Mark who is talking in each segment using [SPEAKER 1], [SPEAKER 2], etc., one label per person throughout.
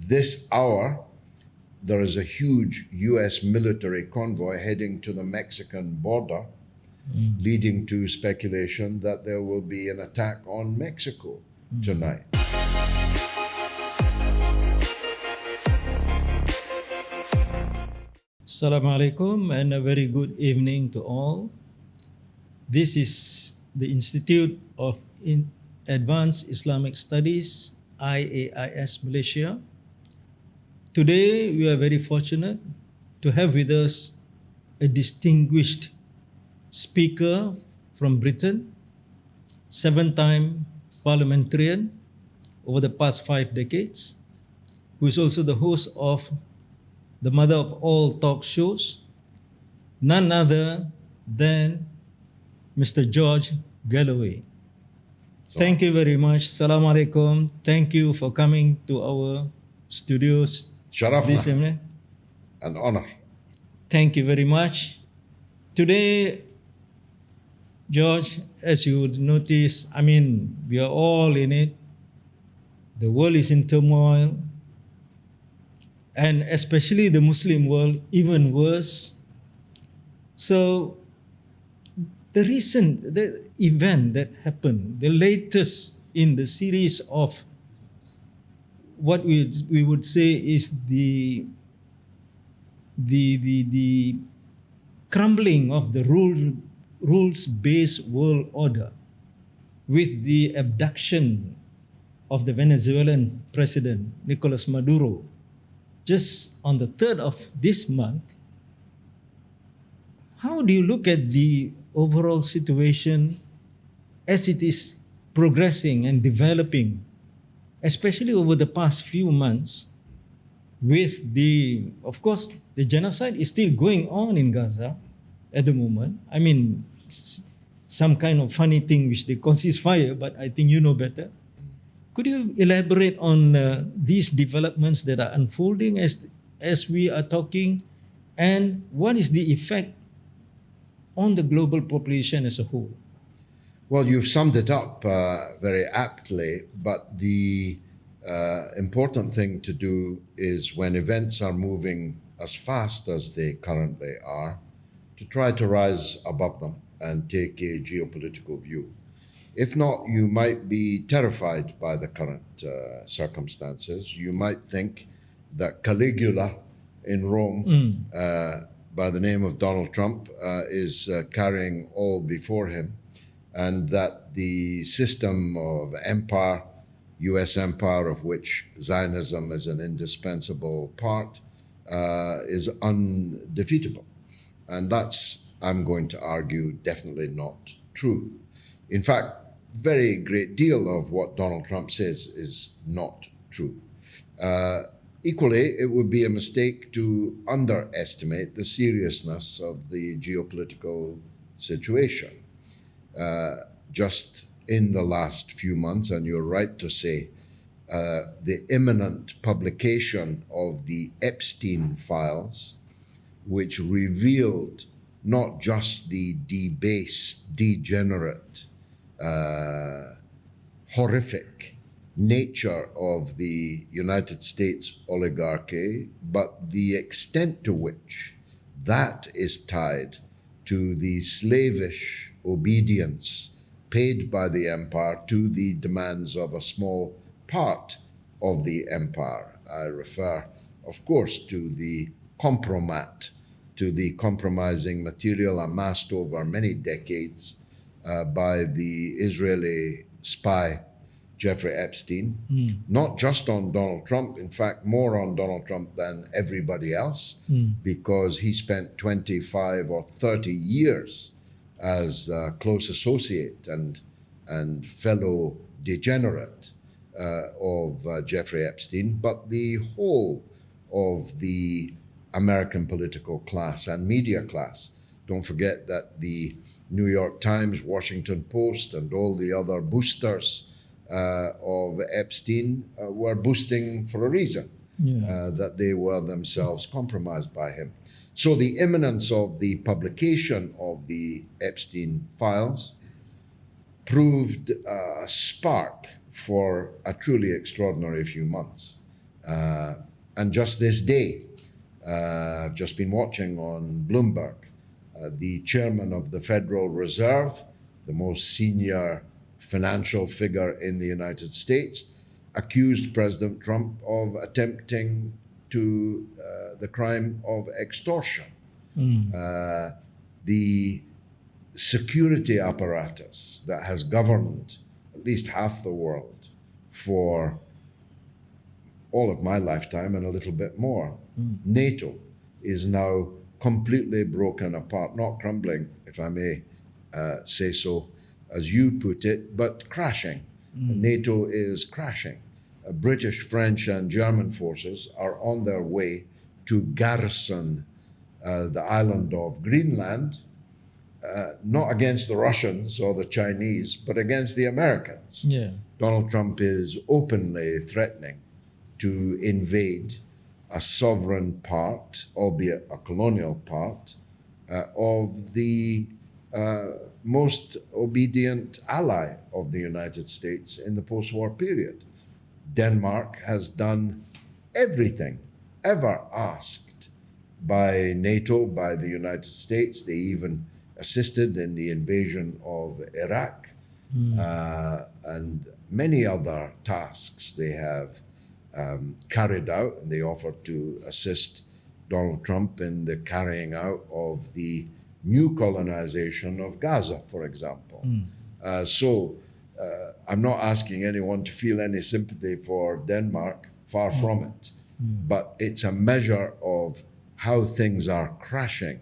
[SPEAKER 1] this hour, there is a huge US military convoy heading to the Mexican border, leading to speculation that there will be an attack on Mexico tonight.
[SPEAKER 2] Assalamu alaikum and a very good evening to all. This is the Institute of Advanced Islamic Studies, IAIS Malaysia. Today we are very fortunate to have with us a distinguished speaker from Britain, 7-time parliamentarian over the past 5 decades, who is also the host of the mother of all talk shows, none other than Mr. George Galloway. Thank you very much. Assalamu alaikum. Thank you for coming to our studios this
[SPEAKER 1] Sharafna,
[SPEAKER 2] evening.
[SPEAKER 1] an honor.
[SPEAKER 2] Thank you very much. Today, George, as you would notice, we are all in it. The world is in turmoil. And especially the Muslim world, even worse. So, the event that happened, the latest in the series of what we would say is the crumbling of the rules-based world order with the abduction of the Venezuelan president, Nicolas Maduro, just on the 3rd of this month. How do you look at the overall situation as it is progressing and developing, especially over the past few months, with of course, the genocide is still going on in Gaza at the moment. Some kind of funny thing which they call ceasefire, but I think you know better. Could you elaborate on these developments that are unfolding as we are talking, and what is the effect on the global population as a whole?
[SPEAKER 1] Well, you've summed it up very aptly, but the important thing to do is, when events are moving as fast as they currently are, to try to rise above them and take a geopolitical view. If not, you might be terrified by the current circumstances. You might think that Caligula in Rome, by the name of Donald Trump, is carrying all before him, and that the system of empire, US empire, of which Zionism is an indispensable part, is undefeatable. And that's, I'm going to argue, definitely not true. In fact, very great deal of what Donald Trump says is not true. Equally, it would be a mistake to underestimate the seriousness of the geopolitical situation. Just in the last few months, and you're right to say, the imminent publication of the Epstein files, which revealed not just the debased, degenerate, horrific nature of the United States oligarchy, but the extent to which that is tied to the slavish obedience paid by the empire to the demands of a small part of the empire. I refer, of course, to the compromat, to the compromising material amassed over many decades by the Israeli spy Jeffrey Epstein, not just on Donald Trump, in fact, more on Donald Trump than everybody else, because he spent 25 or 30 years as a close associate and fellow degenerate of Jeffrey Epstein, but the whole of the American political class and media class. Don't forget that the New York Times, Washington Post, and all the other boosters of Epstein were boosting for a reason, that they were themselves compromised by him. So the imminence of the publication of the Epstein files proved a spark for a truly extraordinary few months. And just this day, I've just been watching on Bloomberg, the chairman of the Federal Reserve, the most senior financial figure in the United States, accused President Trump of attempting to the crime of extortion. The security apparatus that has governed at least half the world for all of my lifetime and a little bit more, NATO, is now completely broken apart, not crumbling, if I may say so, as you put it, but crashing. NATO is crashing. British, French, and German forces are on their way to garrison the island of Greenland, not against the Russians or the Chinese, but against the Americans.
[SPEAKER 2] Yeah.
[SPEAKER 1] Donald Trump is openly threatening to invade a sovereign part, albeit a colonial part, of the most obedient ally of the United States in the post-war period. Denmark has done everything ever asked by NATO, by the United States. They even assisted in the invasion of Iraq and many other tasks they have carried out, and they offered to assist Donald Trump in the carrying out of the new colonization of Gaza, for example. So I'm not asking anyone to feel any sympathy for Denmark, far from it, but it's a measure of how things are crashing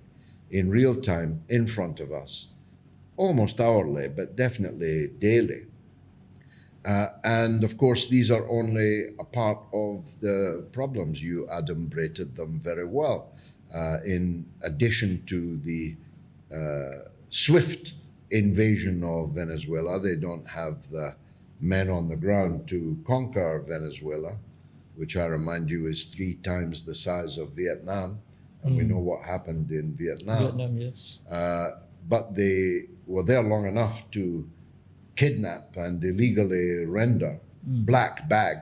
[SPEAKER 1] in real time in front of us, almost hourly, but definitely daily. And of course, these are only a part of the problems. You adumbrated them very well. In addition to the swift invasion of Venezuela, they don't have the men on the ground to conquer Venezuela, which I remind you is 3 times the size of Vietnam. And we know what happened in Vietnam.
[SPEAKER 2] Vietnam, yes.
[SPEAKER 1] But they were there long enough to kidnap and illegally render black bag,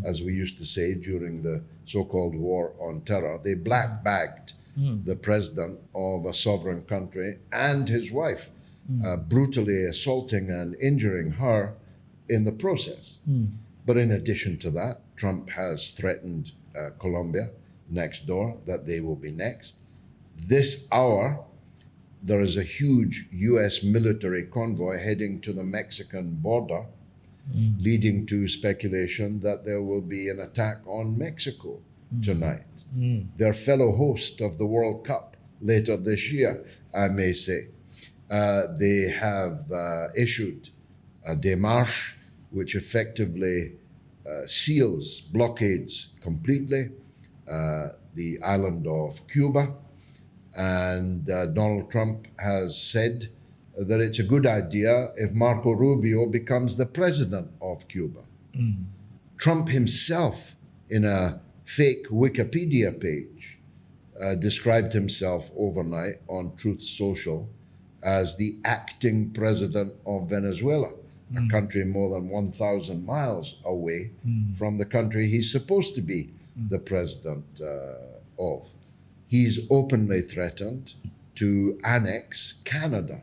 [SPEAKER 1] as we used to say during the so-called war on terror. They black bagged the president of a sovereign country and his wife, brutally assaulting and injuring her in the process. But in addition to that, Trump has threatened Colombia next door, that they will be next. This hour, there is a huge U.S. military convoy heading to the Mexican border, leading to speculation that there will be an attack on Mexico tonight. Their fellow host of the World Cup later this year, I may say. They have issued a démarche which effectively seals, blockades completely the island of Cuba. And Donald Trump has said that it's a good idea if Marco Rubio becomes the president of Cuba. Trump himself, in a fake Wikipedia page, described himself overnight on Truth Social as the acting president of Venezuela, a country more than 1,000 miles away from the country he's supposed to be the president of. He's openly threatened to annex Canada,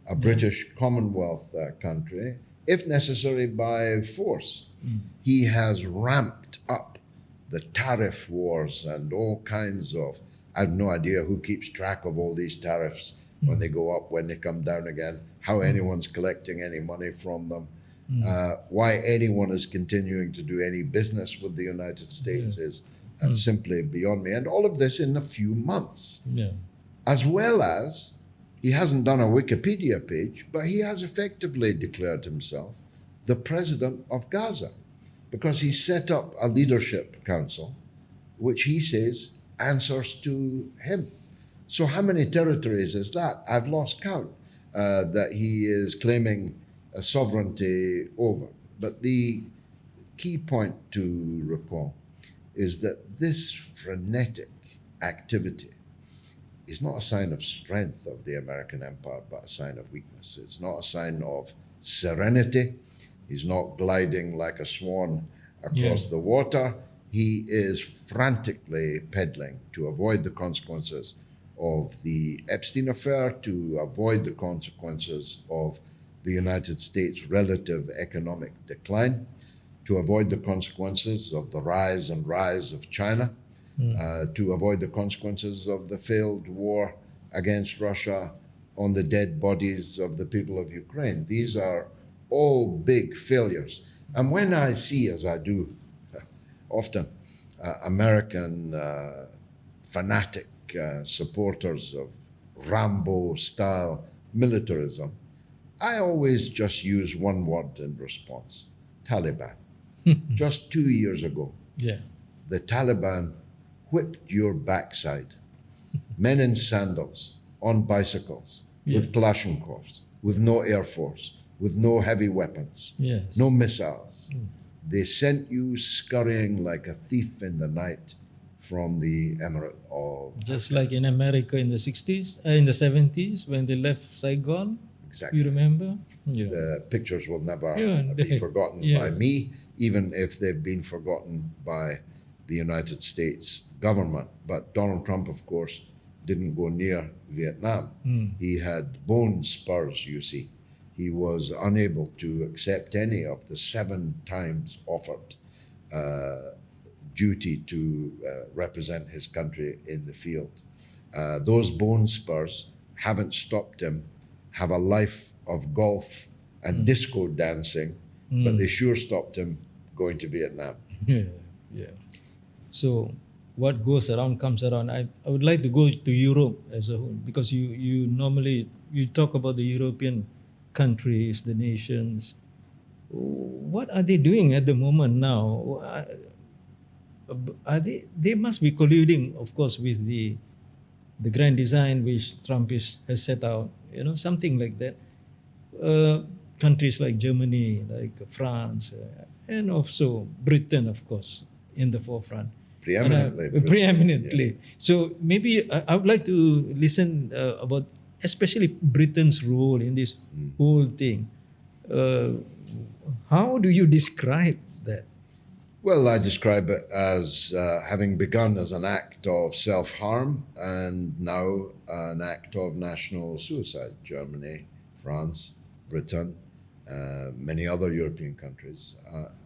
[SPEAKER 1] a British Commonwealth country, if necessary by force. He has ramped up the tariff wars and all kinds of, I have no idea who keeps track of all these tariffs, when they go up, when they come down again, how anyone's collecting any money from them, why anyone is continuing to do any business with the United States is simply beyond me. And all of this in a few months. As well as, he hasn't done a Wikipedia page, but he has effectively declared himself the president of Gaza, because he set up a leadership council, which he says answers to him. So how many territories is that? I've lost count, that he is claiming a sovereignty over. But the key point to recall is that this frenetic activity is not a sign of strength of the American empire, but a sign of weakness. It's not a sign of serenity. He's not gliding like a swan across the water. he is frantically peddling to avoid the consequences of the Epstein affair, to avoid the consequences of the United States' relative economic decline, to avoid the consequences of the rise of China, to avoid the consequences of the failed war against Russia on the dead bodies of the people of Ukraine. These are all big failures. And when I see, as I do often, American fanatic supporters of Rambo-style militarism, I always just use one word in response: Taliban. Just 2 years ago,
[SPEAKER 2] Yeah.
[SPEAKER 1] the Taliban whipped your backside. Men in sandals, on bicycles, with Kalashnikovs, with no air force, with no heavy weapons,
[SPEAKER 2] Yes.
[SPEAKER 1] no missiles. They sent you scurrying like a thief in the night from the Emirate of
[SPEAKER 2] Just like in America in the 60s, in the 70s, when they left Saigon.
[SPEAKER 1] Exactly.
[SPEAKER 2] You remember? Yeah.
[SPEAKER 1] The pictures will never
[SPEAKER 2] Yeah,
[SPEAKER 1] be forgotten
[SPEAKER 2] yeah.
[SPEAKER 1] by me, even if they've been forgotten by the United States government. But Donald Trump, of course, didn't go near Vietnam. He had bone spurs, you see. He was unable to accept any of the 7 times offered duty to represent his country in the field. Those bone spurs haven't stopped him have a life of golf and disco dancing, but they sure stopped him going to Vietnam.
[SPEAKER 2] Yeah, yeah. So what goes around comes around. I would like to go to Europe as a whole, because you normally you talk about the European countries, the nations. What are they doing at the moment now? Are they must be colluding, of course, with the grand design which Trump has set out, something like that. Countries like Germany, like France, and also Britain, of course, in the forefront.
[SPEAKER 1] Preeminently.
[SPEAKER 2] Preeminently.
[SPEAKER 1] Yeah.
[SPEAKER 2] So maybe I would like to listen about especially Britain's role in this whole thing. How do you describe that?
[SPEAKER 1] Well, I describe it as having begun as an act of self-harm and now an act of national suicide. Germany, France, Britain, many other European countries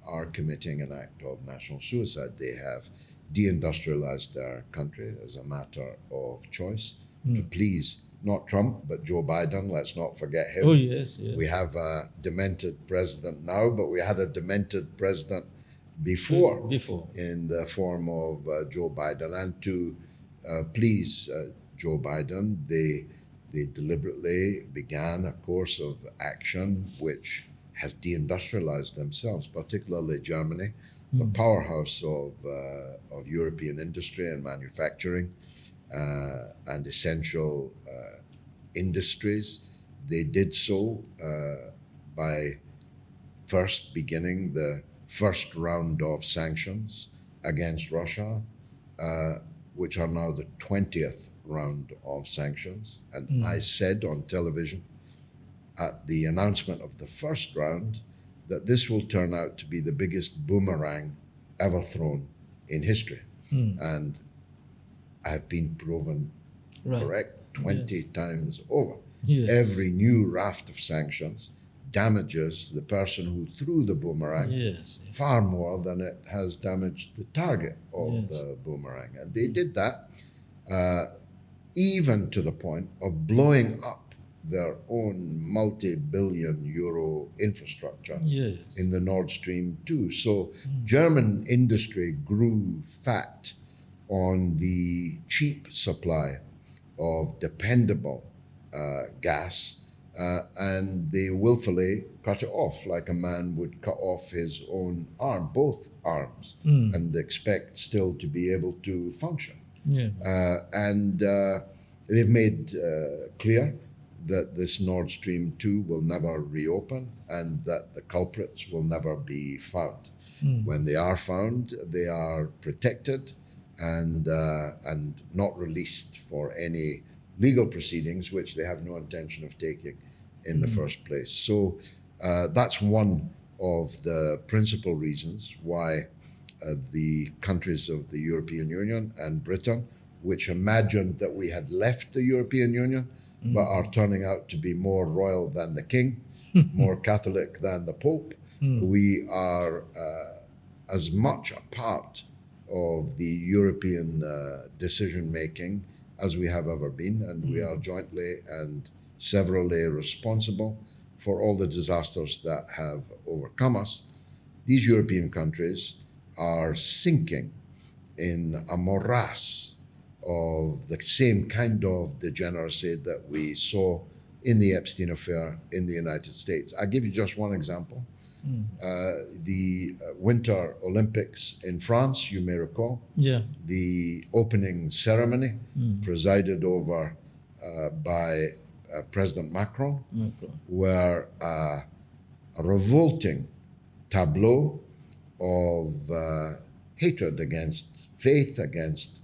[SPEAKER 1] are committing an act of national suicide. They have deindustrialized their country as a matter of choice to please not Trump, but Joe Biden. Let's not forget him.
[SPEAKER 2] Oh, yes, yes.
[SPEAKER 1] We have a demented president now, but we had a demented president before in the form of Joe Biden. And to please Joe Biden, they deliberately began a course of action which has deindustrialized themselves, particularly Germany, the powerhouse of European industry and manufacturing and essential industries. They did so by first beginning the first round of sanctions against Russia, which are now the 20th round of sanctions. And I said on television at the announcement of the first round that this will turn out to be the biggest boomerang ever thrown in history. And I've been proven correct 20 times over.
[SPEAKER 2] Yes.
[SPEAKER 1] Every new raft of sanctions damages the person who threw the boomerang far more than it has damaged the target of the boomerang. And they did that even to the point of blowing up their own multi-billion euro infrastructure in the Nord Stream 2. So German industry grew fat on the cheap supply of dependable gas, and they willfully cut it off like a man would cut off his own arm, both arms, and expect still to be able to function. And they've made clear that this Nord Stream 2 will never reopen and that the culprits will never be found. When they are found, they are protected and not released for any legal proceedings, which they have no intention of taking in the first place. So that's one of the principal reasons why the countries of the European Union and Britain, which imagined that we had left the European Union, but are turning out to be more royal than the king, more Catholic than the Pope. We are as much a part of the European decision-making as we have ever been, and we are jointly and severally responsible for all the disasters that have overcome us. These European countries are sinking in a morass of the same kind of degeneracy that we saw in the Epstein affair in the United States. I'll give you just one example. The Winter Olympics in France, you may recall.
[SPEAKER 2] Yeah.
[SPEAKER 1] The opening ceremony presided over by President Macron, were a revolting tableau of hatred against faith, against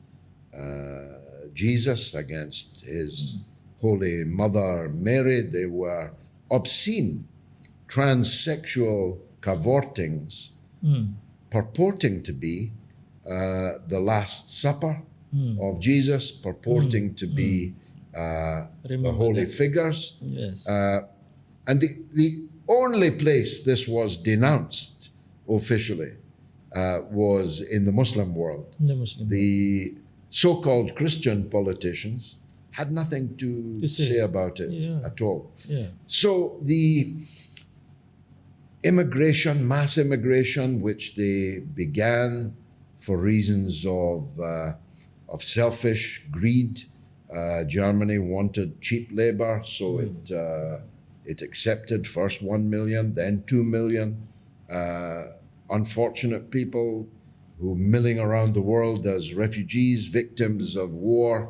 [SPEAKER 1] Jesus, against his Holy Mother Mary. They were obscene transsexual cavortings purporting to be the Last Supper of Jesus, purporting to be the holy figures.
[SPEAKER 2] Yes.
[SPEAKER 1] And the only place this was denounced officially was in the Muslim world. The so-called Christian politicians had nothing to say about it at all.
[SPEAKER 2] Yeah.
[SPEAKER 1] So the immigration, mass immigration, which they began for reasons of selfish greed. Germany wanted cheap labor, so it accepted first 1 million, then 2 million unfortunate people who milling around the world as refugees, victims of war,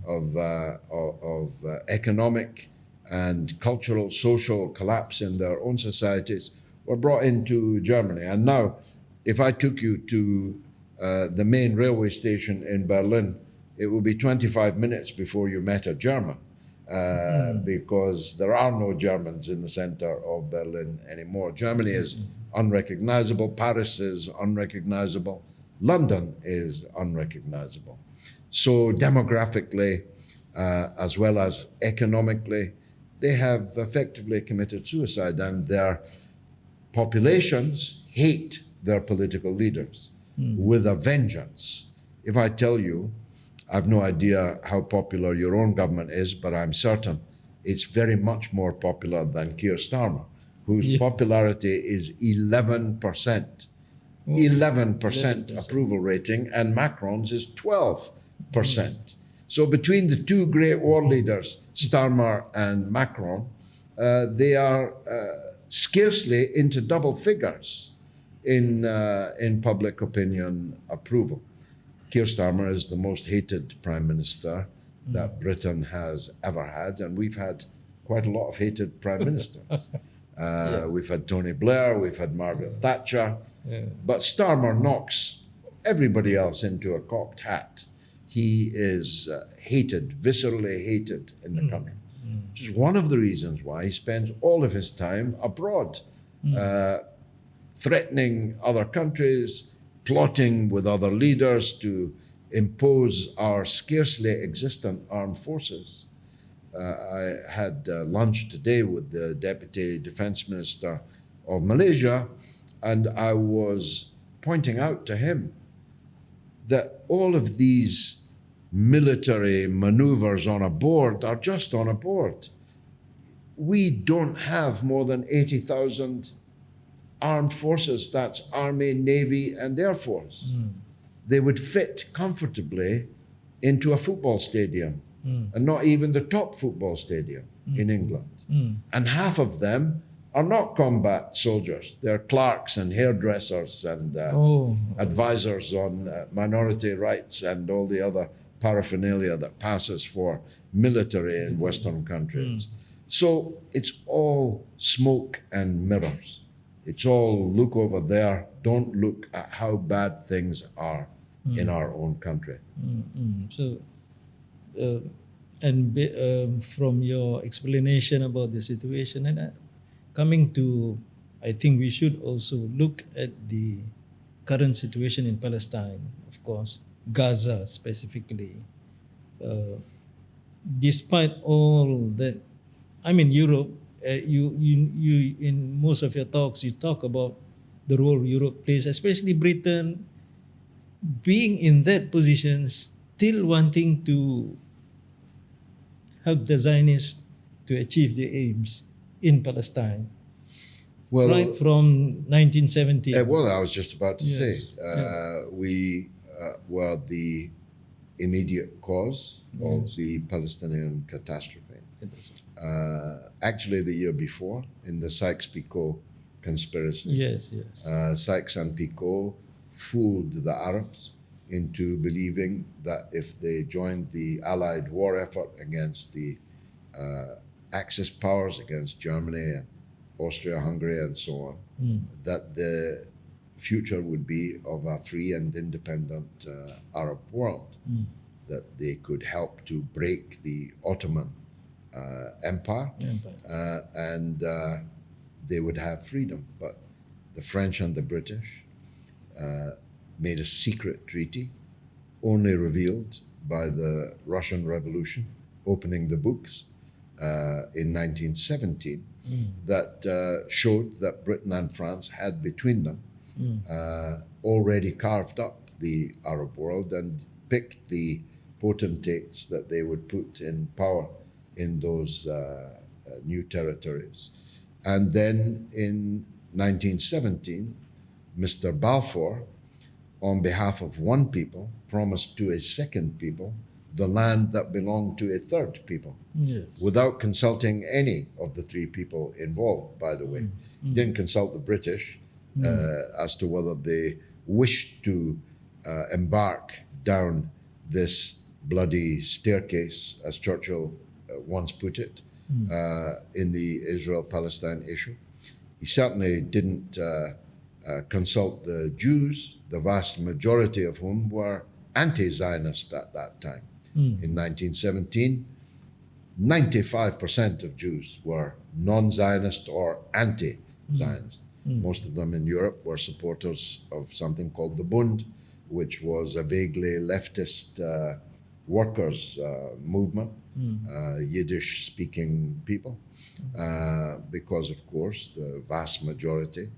[SPEAKER 1] of economic and cultural, social collapse in their own societies, were brought into Germany. And now, if I took you to the main railway station in Berlin, it would be 25 minutes before you met a German, because there are no Germans in the center of Berlin anymore. Germany is unrecognizable. Paris is unrecognizable. London is unrecognizable. So demographically, as well as economically, they have effectively committed suicide, and their populations hate their political leaders with a vengeance. If I tell you, I've no idea how popular your own government is, but I'm certain it's very much more popular than Keir Starmer, whose popularity is 11%. 11% approval rating, and Macron's is 12%. So between the two great war leaders, Starmer and Macron, they are scarcely into double figures in public opinion approval. Keir Starmer is the most hated prime minister that Britain has ever had, and we've had quite a lot of hated prime ministers. We've had Tony Blair, we've had Margaret Thatcher, but Starmer knocks everybody else into a cocked hat. He is hated, viscerally hated in the country, which is one of the reasons why he spends all of his time abroad, threatening other countries, plotting with other leaders to impose our scarcely existent armed forces. I had lunch today with the Deputy Defense Minister of Malaysia, and I was pointing out to him that all of these military maneuvers on a board are just on a board. We don't have more than 80,000 armed forces. That's Army, Navy, and Air Force. They would fit comfortably into a football stadium, and not even the top football stadium in England. And half of them are not combat soldiers. They're clerks and hairdressers and advisors on minority rights and all the other paraphernalia that passes for military in Western countries. So it's all smoke and mirrors. It's all look over there, don't look at how bad things are in our own country.
[SPEAKER 2] So, from your explanation about the situation, and coming to, I think we should also look at the current situation in Palestine, of course, Gaza specifically. Uh, Despite all that, I mean, Europe, you in most of your talks, you talk about the role Europe plays, especially Britain, being in that position, still wanting to help the Zionists to achieve their aims in Palestine,
[SPEAKER 1] Well,
[SPEAKER 2] right from 1970.
[SPEAKER 1] well, I was just about to say,
[SPEAKER 2] Yes, yeah.
[SPEAKER 1] we were the immediate cause of
[SPEAKER 2] Yes.
[SPEAKER 1] the Palestinian catastrophe. Actually, the year before, in the Sykes-Picot conspiracy,
[SPEAKER 2] Yes, yes.
[SPEAKER 1] Sykes and Picot fooled the Arabs into believing that if they joined the Allied war effort against the Axis powers, against Germany and Austria-Hungary and so on, that the future would be of a free and independent Arab world, that they could help to break the Ottoman Empire, and they would have freedom. But the French and the British made a secret treaty, only revealed by the Russian Revolution, opening the books in 1917, that showed that Britain and France had between them already carved up the Arab world and picked the potentates that they would put in power in those new territories. And then in 1917, Mr. Balfour, on behalf of one people, promised to a second people the land that belonged to a third people,
[SPEAKER 2] Yes.
[SPEAKER 1] without consulting any of the three people involved, by the way. Didn't consult the British as to whether they wished to embark down this bloody staircase, as Churchill once put it, in the Israel-Palestine issue. He certainly didn't consult the Jews, the vast majority of whom were anti-Zionist at that time. In 1917, 95% of Jews were non-Zionist or anti-Zionist. Most of them in Europe were supporters of something called the Bund, which was a vaguely leftist workers' movement, Yiddish-speaking people, because, of course, the vast majority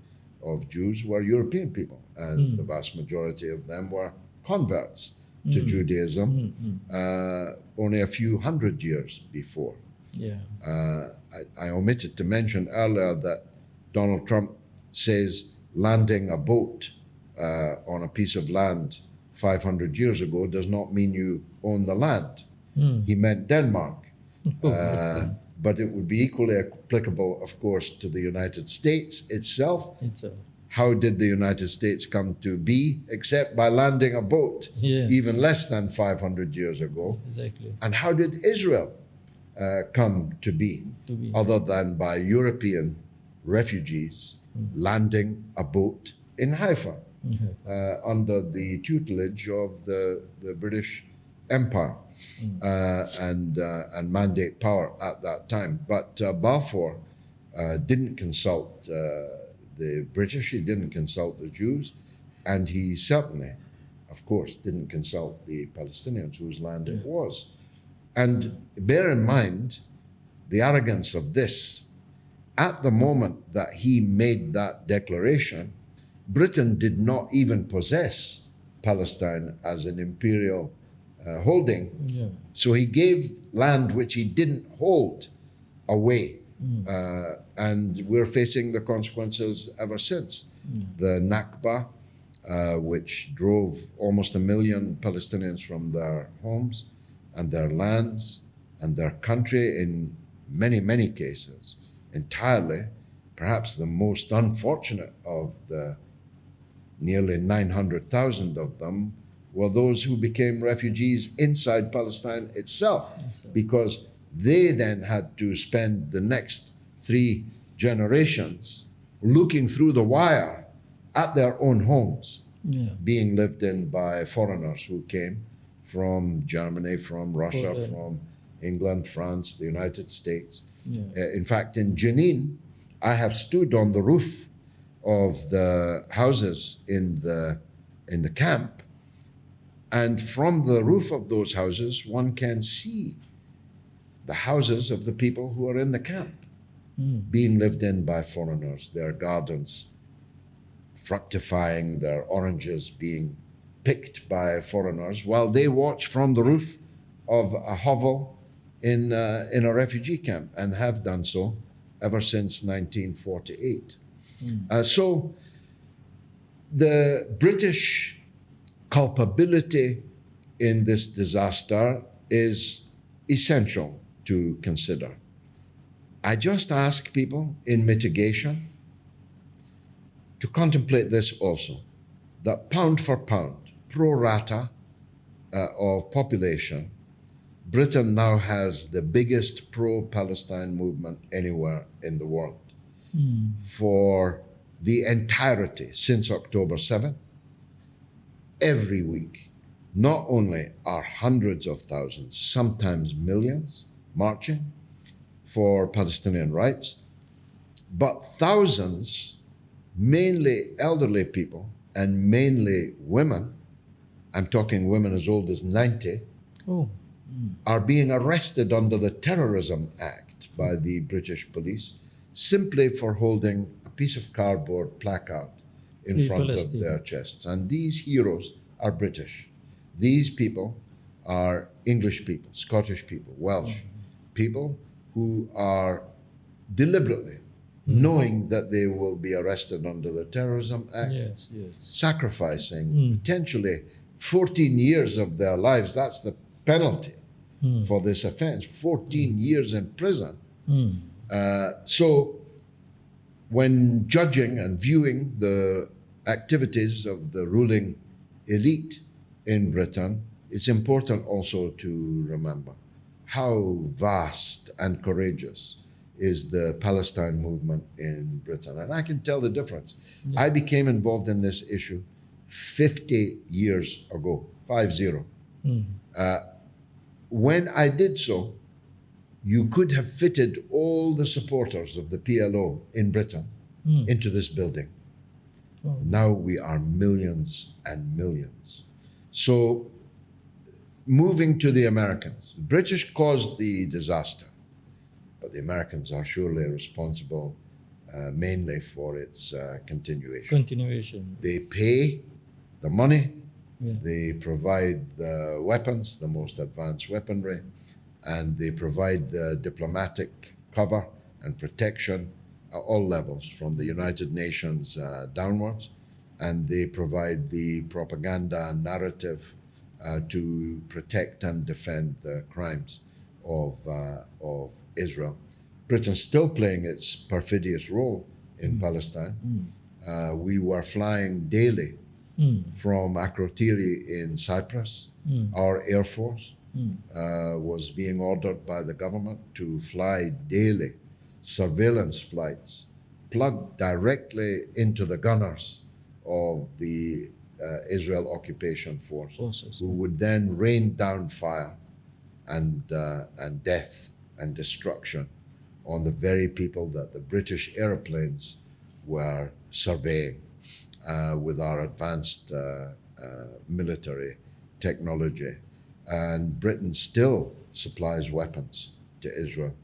[SPEAKER 1] of Jews were European people, and the vast majority of them were converts to Judaism only a few hundred years before.
[SPEAKER 2] Yeah.
[SPEAKER 1] I omitted to mention earlier that Donald Trump says landing a boat on a piece of land 500 years ago does not mean you own the land. He meant Denmark. But it would be equally applicable, of course, to the United States itself. How did the United States come to be except by landing a boat, even less than 500 years ago?
[SPEAKER 2] Exactly.
[SPEAKER 1] And how did Israel come to be, other than by European refugees landing a boat in Haifa under the tutelage of the British Empire and mandate power at that time? But Balfour didn't consult the British, he didn't consult the Jews, and he certainly, of course, didn't consult the Palestinians whose land it was. And bear in mind the arrogance of this. At the moment that he made that declaration, Britain did not even possess Palestine as an imperial holding. So he gave land which he didn't hold away. And we're facing the consequences ever since. The Nakba, which drove almost 1 million Palestinians from their homes and their lands and their country in many, many cases, entirely. Perhaps the most unfortunate of the nearly 900,000 of them were those who became refugees inside Palestine itself, because they then had to spend the next 3 generations looking through the wire at their own homes, being lived in by foreigners who came from Germany, from Russia, from England, France, the United States. In fact, in Jenin, I have stood on the roof of the houses in the camp, and from the roof of those houses, one can see the houses of the people who are in the camp being lived in by foreigners, their gardens fructifying, their oranges being picked by foreigners, while they watch from the roof of a hovel in a refugee camp, and have done so ever since 1948. So the British culpability in this disaster is essential to consider. I just ask people in mitigation to contemplate this also, that pound for pound, pro rata of population, Britain now has the biggest pro-Palestine movement anywhere in the world. For the entirety since October 7, every week, not only are hundreds of thousands, sometimes millions, marching for Palestinian rights, but thousands, mainly elderly people and mainly women, I'm talking women as old as 90, are being arrested under the Terrorism Act by the British police simply for holding a piece of cardboard placard in front of their chests. And these heroes are British. These people are English people, Scottish people, Welsh people who are deliberately, knowing that they will be arrested under the Terrorism Act, sacrificing potentially 14 years of their lives. That's the penalty for this offense, 14 years in prison. So when judging and viewing the activities of the ruling elite in Britain, it's important also to remember how vast and courageous is the Palestine movement in Britain. And I can tell the difference. I became involved in this issue 50 years ago, 50. When I did so, you could have fitted all the supporters of the PLO in Britain into this building. Now we are millions and millions. So moving to the Americans, the British caused the disaster, but the Americans are surely responsible mainly for its continuation. They pay the money, they provide the weapons, the most advanced weaponry, and they provide the diplomatic cover and protection at all levels, from the United Nations downwards, and they provide the propaganda narrative to protect and defend the crimes of Israel. Britain's still playing its perfidious role in Palestine. We were flying daily from Akrotiri in Cyprus. Our Air Force was being ordered by the government to fly daily surveillance flights plugged directly into the gunners of the Israel occupation forces, who would then rain down fire and death and destruction on the very people that the British airplanes were surveying with our advanced military technology. And Britain still supplies weapons to Israel.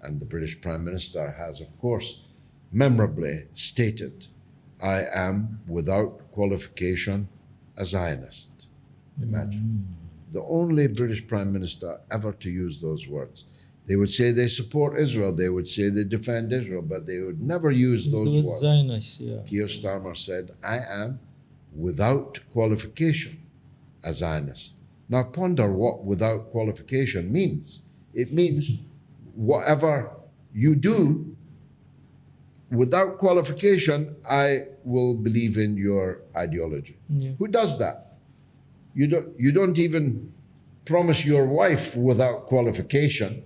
[SPEAKER 1] And the British Prime Minister has, of course, memorably stated, "I am, without qualification, a Zionist." Imagine. The only British Prime Minister ever to use those words. They would say they support Israel, they would say they defend Israel, but they would never use those words.
[SPEAKER 2] Zionist,
[SPEAKER 1] Keir Starmer said, "I am, without qualification, a Zionist." Now ponder what without qualification means. It means whatever you do, without qualification, I will believe in your ideology. Who does that? You don't even promise your wife without qualification.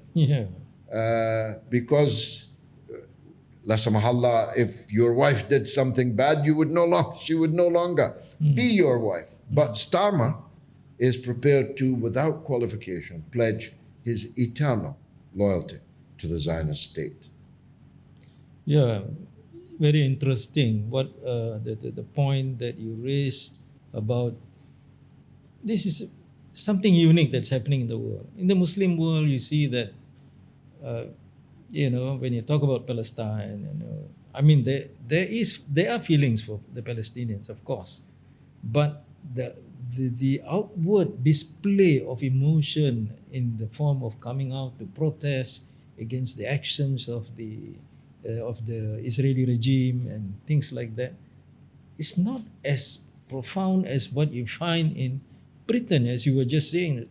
[SPEAKER 1] Because la samahallah, if your wife did something bad, she would no longer be your wife. But Starmer is prepared to, without qualification, pledge his eternal loyalty to the Zionist state.
[SPEAKER 2] very interesting. What the point that you raised about this is something unique that's happening in the world. In the Muslim world, you see that uh, when you talk about Palestine, I mean there are feelings for the Palestinians, of course, but the outward display of emotion in the form of coming out to protest against the actions of the Israeli regime and things like that is not as profound as what you find in Britain, as you were just saying.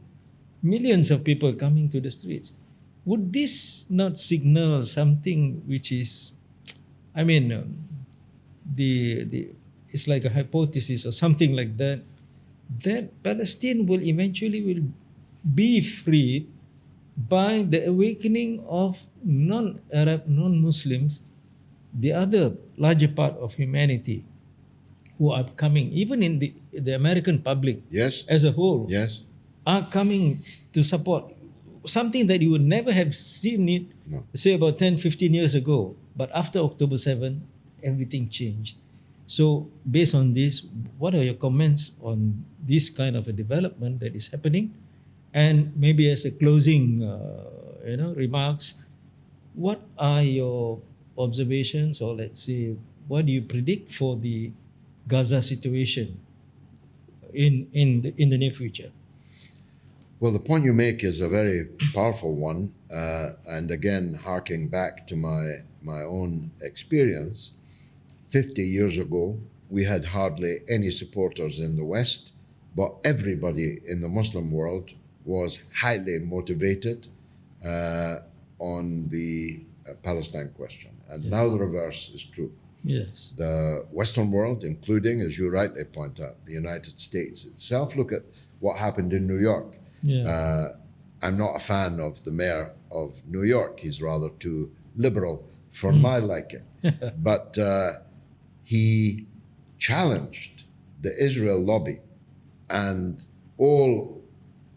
[SPEAKER 2] Millions of people coming to the streets. Would this not signal something which is, I mean, the it's like a hypothesis or something like that, that Palestine will eventually will be freed by the awakening of non-Arab, non-Muslims, the other larger part of humanity who are coming, even in the American public
[SPEAKER 1] Yes.
[SPEAKER 2] as a whole,
[SPEAKER 1] Yes.
[SPEAKER 2] are coming to support something that you would never have seen it,
[SPEAKER 1] No.
[SPEAKER 2] say, about 10, 15 years ago. But after October 7, everything changed. So, based on this, what are your comments on this kind of a development that is happening? And maybe as a closing, remarks, what are your observations, or let's say, what do you predict for the Gaza situation in the near future?
[SPEAKER 1] Well, the point you make is a very powerful one, and again, harking back to my own experience. 50 years ago, we had hardly any supporters in the West, but everybody in the Muslim world was highly motivated on the Palestine question. And now the reverse is true.
[SPEAKER 2] Yes.
[SPEAKER 1] The Western world, including, as you rightly point out, the United States itself. Look at what happened in New York.
[SPEAKER 2] Yeah.
[SPEAKER 1] I'm not a fan of the mayor of New York. He's rather too liberal for my liking. But he challenged the Israel lobby and all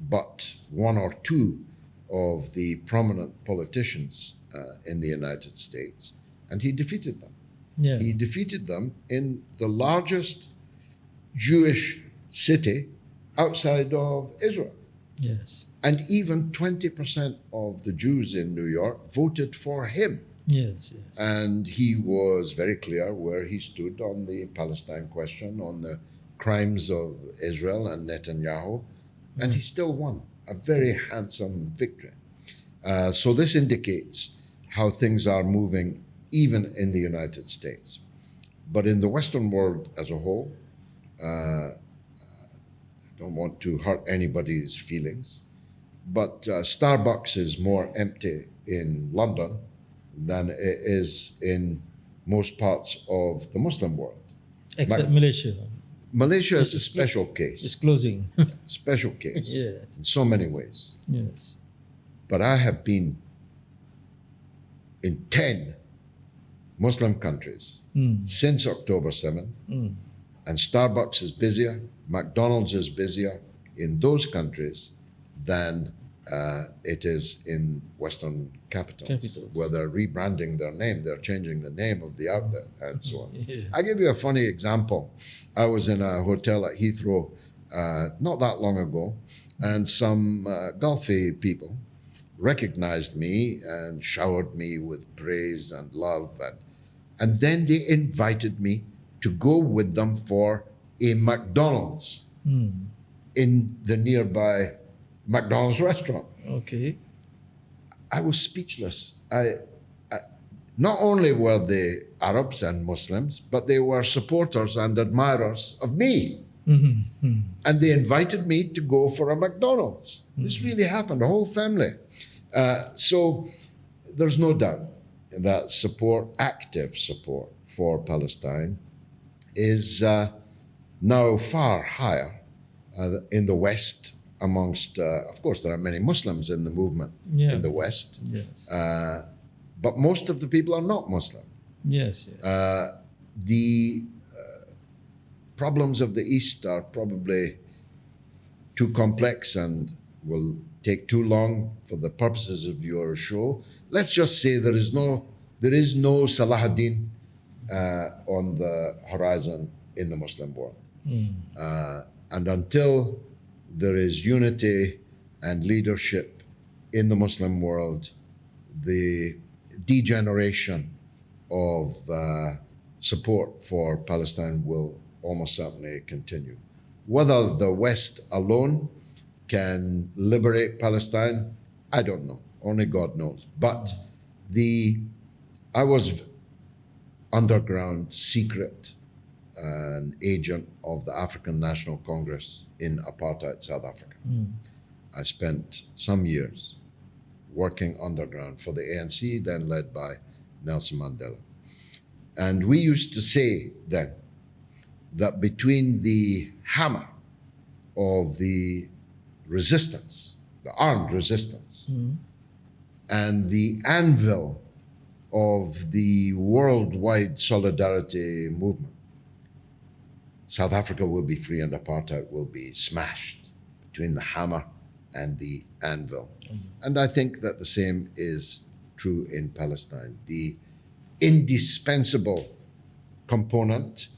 [SPEAKER 1] but one or two of the prominent politicians in the United States, and he defeated them.
[SPEAKER 2] Yeah.
[SPEAKER 1] He defeated them in the largest Jewish city outside of Israel.
[SPEAKER 2] Yes.
[SPEAKER 1] And even 20% of the Jews in New York voted for him.
[SPEAKER 2] Yes. Yes.
[SPEAKER 1] And he was very clear where he stood on the Palestine question, on the crimes of Israel and Netanyahu. And he still won a very handsome victory. So this indicates how things are moving even in the United States. But in the Western world as a whole, I don't want to hurt anybody's feelings, but Starbucks is more empty in London than it is in most parts of the Muslim world.
[SPEAKER 2] Except Malaysia.
[SPEAKER 1] Malaysia is a special case.
[SPEAKER 2] It's closing.
[SPEAKER 1] Special case.
[SPEAKER 2] Yes.
[SPEAKER 1] In so many ways.
[SPEAKER 2] Yes.
[SPEAKER 1] But I have been in 10 Muslim countries since October 7th, and Starbucks is busier, McDonald's is busier in those countries than it is in Western capitals, where they're rebranding their name, they're changing the name of the outlet and so on.
[SPEAKER 2] Yeah.
[SPEAKER 1] I give you a funny example. I was in a hotel at Heathrow not that long ago, and some Gulfi people recognized me and showered me with praise and love, and then they invited me to go with them for a McDonald's in the nearby McDonald's restaurant.
[SPEAKER 2] Okay.
[SPEAKER 1] I was speechless. Not only were they Arabs and Muslims, but they were supporters and admirers of me. And they invited me to go for a McDonald's. This really happened, a whole family. So there's no doubt that support, active support for Palestine is now far higher in the West amongst, of course, there are many Muslims in the movement in the West.
[SPEAKER 2] Yes.
[SPEAKER 1] But most of the people are not Muslim.
[SPEAKER 2] Yes. Yes.
[SPEAKER 1] The problems of the East are probably too complex and will take too long for the purposes of your show. Let's just say there is no Salahuddin on the horizon in the Muslim world. And until there is unity and leadership in the Muslim world, the degeneration of support for Palestine will almost certainly continue. Whether the West alone can liberate Palestine, I don't know. Only God knows. But I was underground, secret, an agent of the African National Congress in apartheid South Africa. I spent some years working underground for the ANC, then led by Nelson Mandela. And we used to say then that between the hammer of the resistance, the armed resistance, and the anvil of the worldwide solidarity movement, South Africa will be free and apartheid will be smashed between the hammer and the anvil. And I think that the same is true in Palestine. The indispensable component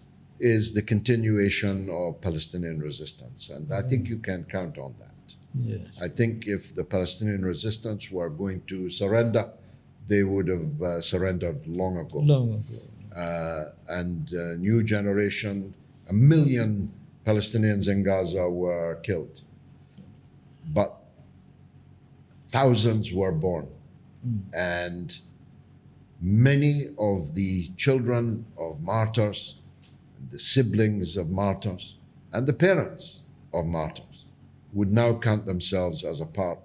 [SPEAKER 1] is the continuation of Palestinian resistance. And I think you can count on that.
[SPEAKER 2] Yes.
[SPEAKER 1] I think if the Palestinian resistance were going to surrender, they would have surrendered long ago.
[SPEAKER 2] Long ago.
[SPEAKER 1] And a new generation, 1 million Palestinians in Gaza were killed. But thousands were born. And many of the children of martyrs, the siblings of martyrs, and the parents of martyrs would now count themselves as a part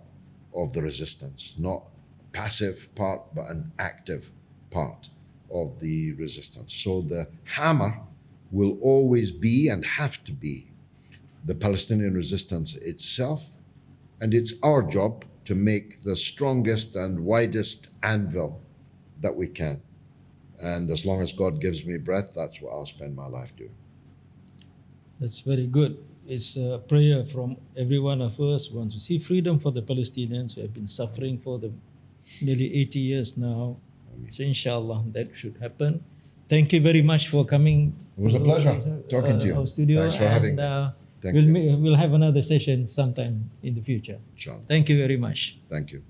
[SPEAKER 1] of the resistance, not a passive part, but an active part of the resistance. So the hammer will always be and have to be the Palestinian resistance itself, and it's our job to make the strongest and widest anvil that we can. And as long as God gives me breath, that's what I'll spend my life doing.
[SPEAKER 2] That's very good. It's a prayer from every one of us who wants to see freedom for the Palestinians who have been suffering for nearly 80 years now. So inshallah, that should happen. Thank you very much for coming.
[SPEAKER 1] It was a pleasure talking to you.
[SPEAKER 2] Our studio.
[SPEAKER 1] Thanks for having me.
[SPEAKER 2] We'll have another session sometime in the future.
[SPEAKER 1] Inshallah.
[SPEAKER 2] Thank you very much.
[SPEAKER 1] Thank you.